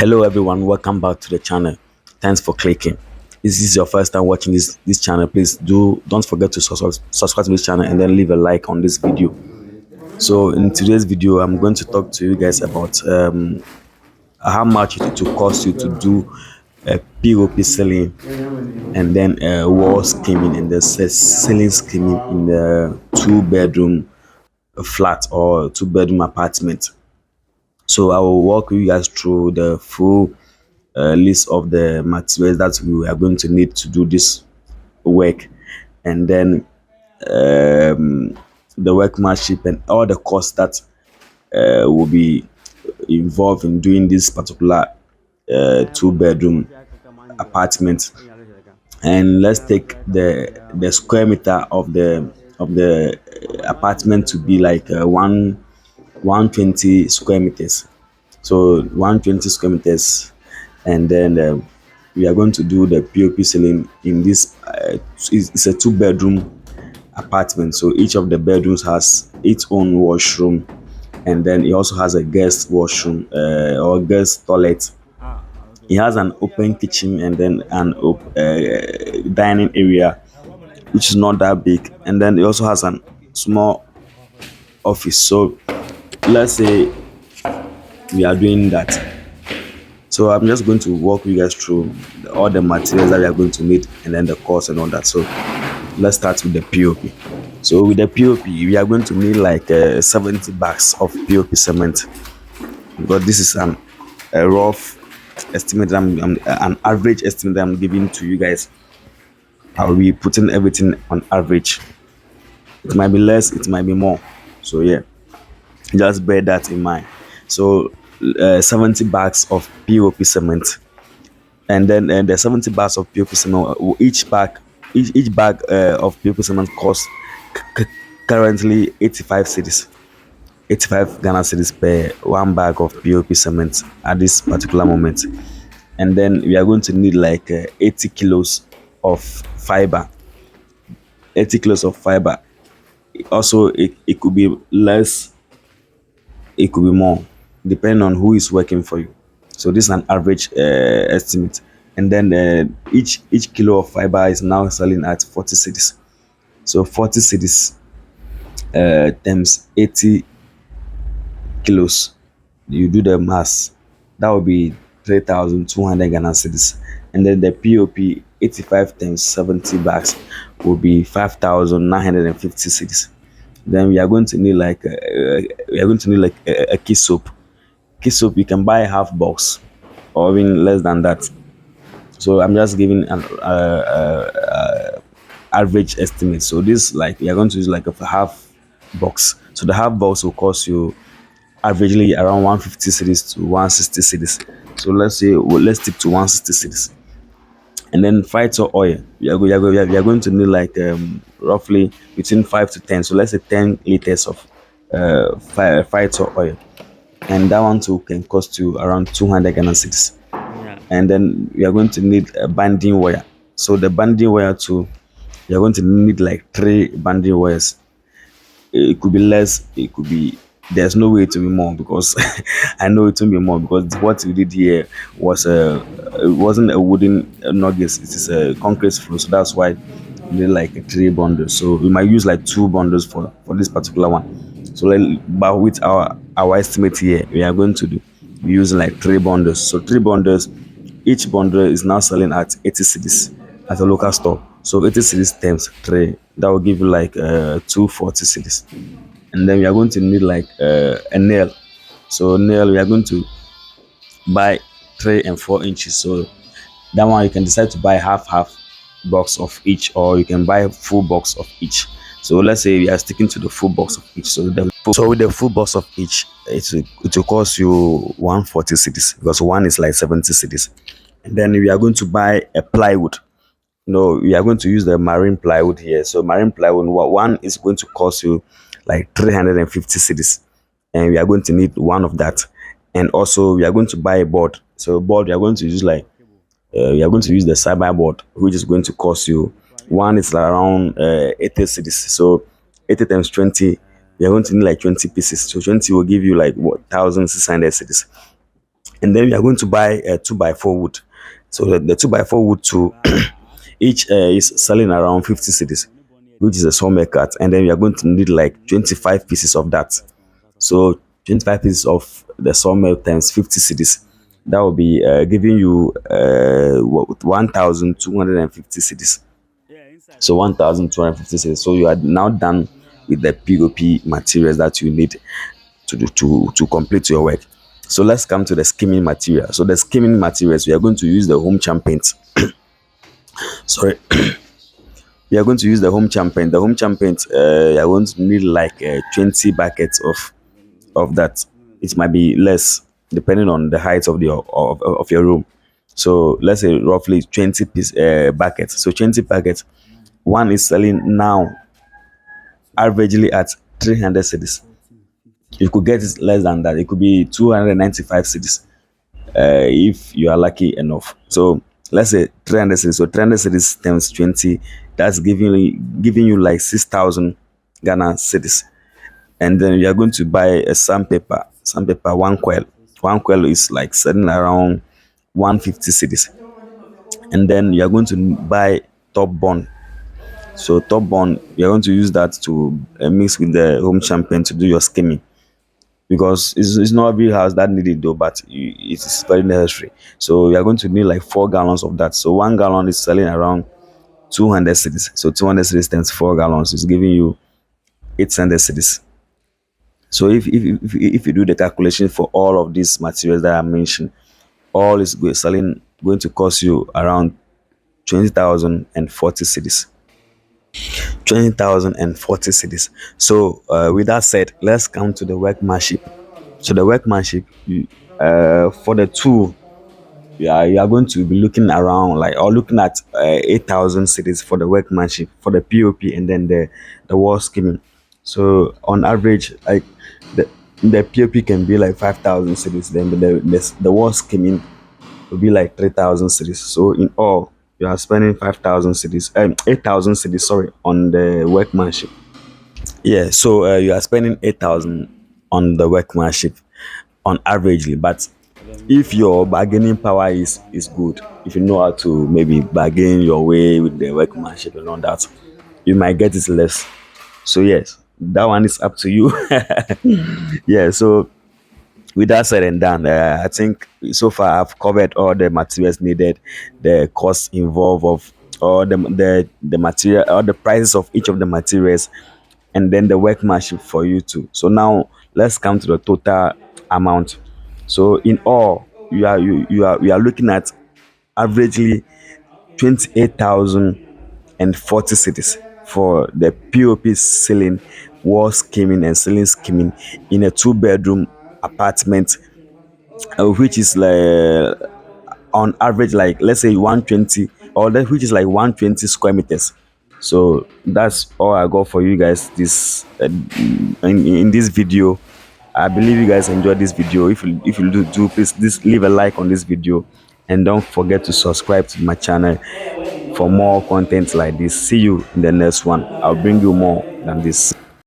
Hello everyone, welcome back to the channel. Thanks for clicking. If this is your first time watching this channel, please don't forget to subscribe to this channel and then leave a like on this video. So in today's video, I'm going to talk to you guys about how much it will cost you to do a POP ceiling and then wall skimming and the ceiling skimming in the two-bedroom flat or two-bedroom apartment. So I will walk you guys through the full list of the materials that we are going to need to do this work, and then the workmanship and all the costs that will be involved in doing this particular two-bedroom apartment. And let's take the square meter of the apartment to be like 120 square meters. So 120 square meters, and then we are going to do the POP ceiling in this. It's a two-bedroom apartment, so each of the bedrooms has its own washroom, and then it also has a guest washroom or guest toilet. It has an open kitchen and then an dining area, which is not that big, and then it also has a small office. So let's say we are doing that. So I'm just going to walk you guys through all the materials that we are going to need and then the cost and all that. So let's start with the POP. So with the POP, we are going to need like 70 bags of POP cement, because this is a rough estimate. An average estimate that I'm giving to you guys. I'll be putting everything on average. It might be less, it might be more. So yeah, just bear that in mind. So 70 bags of POP cement, and then the 70 bags of POP cement, each bag of POP cement costs currently 85 cedis, 85 Ghana cedis per one bag of POP cement at this particular moment. And then we are going to need like 80 kilos of fiber. 80 kilos of fiber. Also, it could be less, it could be more, depending on who is working for you. So this is an average estimate. And then each kilo of fiber is now selling at 40 cedis. So 40 cedis times 80 kilos, you do the mass, that will be 3,200 Ghana cedis. And then the POP 85 times 70 bags will be 5,950 cedis. Then we are going to need like a key soap. Key soap, you can buy half box or even less than that. So I'm just giving an average estimate. So this, like, we are going to use like a half box. So the half box will cost you averagely around 150 cedis to 160 cedis. So let's say, let's stick to 160 cedis. And then phyto oil, we are going to need like roughly between 5 to 10. So let's say 10 liters of phyto oil, and that one too can cost you around 200 Ghana cedis. And then we are going to need a banding wire. So the banding wire too, you are going to need like 3 banding wires. It could be less, it could be, there's no way to be more, because I know it will be more, because what we did here was it wasn't a wooden nuggets, it is a concrete floor. So that's why we need like 3 bundles. So we might use like 2 bundles for this particular one. So but with our estimate here, we are going to be using like 3 bundles. So 3 bundles, each bundle is now selling at 80 cedis at a local store. So 80 cedis times 3, that will give you like 240 cedis. And then we are going to need like a nail. So nail, we are going to buy 3 and 4 inches. So that one you can decide to buy half box of each, or you can buy a full box of each. So let's say we are sticking to the full box of each. So with the full box of each, it will cost you 140 cedis, because one is like 70 cedis. And then we are going to buy a plywood. No, we are going to use the marine plywood here. So marine plywood, one is going to cost you like 350 cedis, and we are going to need one of that. And also we are going to buy a board. So board, we are going to use like we are going to use the cyber board, which is going to cost you, one is around 80 cedis. So 80 times 20, we are going to need like 20 pieces. So 20 will give you like what, 1,600 cedis. And then we are going to buy a 2 by 4 wood. So the 2 by 4 wood to each is selling around 50 cedis, which is a sawmill cut. And then we are going to need like 25 pieces of that. So 25 pieces of the sawmill times 50 cedis. That will be giving you 1,250 cedis. So 1,250 cedis. So you are now done with the POP materials that you need to complete your work. So let's come to the skimming material. So the skimming materials, we are going to use the home champ paint. Sorry, we are going to use the home champ paint. The home champ paint, you are going to need like 20 buckets of that. It might be less depending on the height of of your room. So let's say roughly 20 piece buckets. So 20 buckets. One is selling now averagely at 300 cedis. You could get it less than that. It could be 295 cedis if you are lucky enough. So let's say 300 cedis. So 300 cedis times 20, that's giving you like 6,000 Ghana cedis. And then you are going to buy a sandpaper. Sandpaper, one coil. One coil is like selling around 150 cedis. And then you are going to buy top bond. So top bond, you are going to use that to mix with the home champagne to do your skimming, because it's not every house that need it though, but it is very necessary. So you are going to need like 4 gallons of that. So 1 gallon is selling around 200 cedis. So 200 cedis times 4 gallons is giving you 800 cedis. So if you do the calculation for all of these materials that I mentioned, all is going to cost you around 20,040 cedis. 20,040 cedis. So with that said, let's come to the workmanship. So the workmanship, for the tool, you are going to be looking around like or looking at 8,000 cedis for the workmanship, for the POP, and then the wall skimming. So on average, like the the POP can be like 5,000 cedis, then the wall skimming will be like 3,000 cedis. So in all, you are spending 5,000 cedis, 8,000 cedis, sorry, on the workmanship. Yeah, so you are spending 8,000 on the workmanship on averagely, but if your bargaining power is good, if you know how to maybe bargain your way with the workmanship and all that, you might get it less. So yes, that one is up to you. Yeah, so with that said and done, I think so far I've covered all the materials needed, the cost involved of all the material, all the prices of each of the materials, and then the workmanship for you too. So now let's come to the total amount. So in all, we are looking at averagely 28,040 cities for the POP ceiling, wall skimming and ceiling skimming in a 2 bedroom apartment, which is like on average like let's say 120, or that which is like 120 square meters. So that's all I got for you guys this in this video. I believe you guys enjoyed this video. If you do please this leave a like on this video, and don't forget to subscribe to my channel for more content like this. See you in the next one. I'll bring you more than this.